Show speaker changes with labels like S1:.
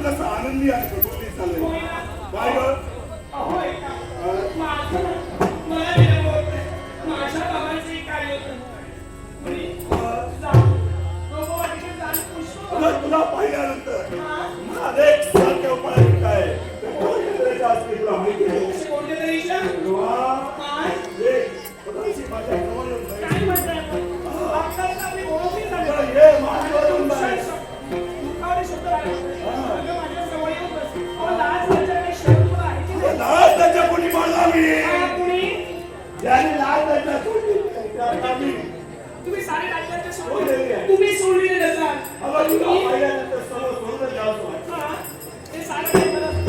S1: कसं आनंदी आणि प्रफुल्लित चाललंय. काय ग?
S2: होय का? माझं मला दिलं बोलत माझ्या बाबांचे काय होतं
S1: अगं तुला पाहिल्यानंतर मला एक सारख्या उपाय काय कोणत्या तऱ्हेच्या असतील तुला माहिती आहे?
S2: कोणत्या तरीच्या
S1: माझ्या जवळ येऊन बस.
S2: काय म्हणताय आपल्याला आपली ओळख नाही झाली.
S1: ये माझ्यावर येऊन बस.
S2: दुःखावले शब्द आहे. अगं माझ्या जवळ येऊन बस. अहो, लाज लज्जा काही शब्द तुला आहे की नाही?
S1: लाज त्याच्या कोणी मारला मी
S2: कुणी?
S1: ज्याने लाज त्याच्या कोणी
S2: तुम्ही सारे राज्याचे सोडले. तुम्ही सोडलेले नसाल.
S1: अगं तुला पाहिल्यानंतर सर्व सोडून द्यावं.
S2: ते सारे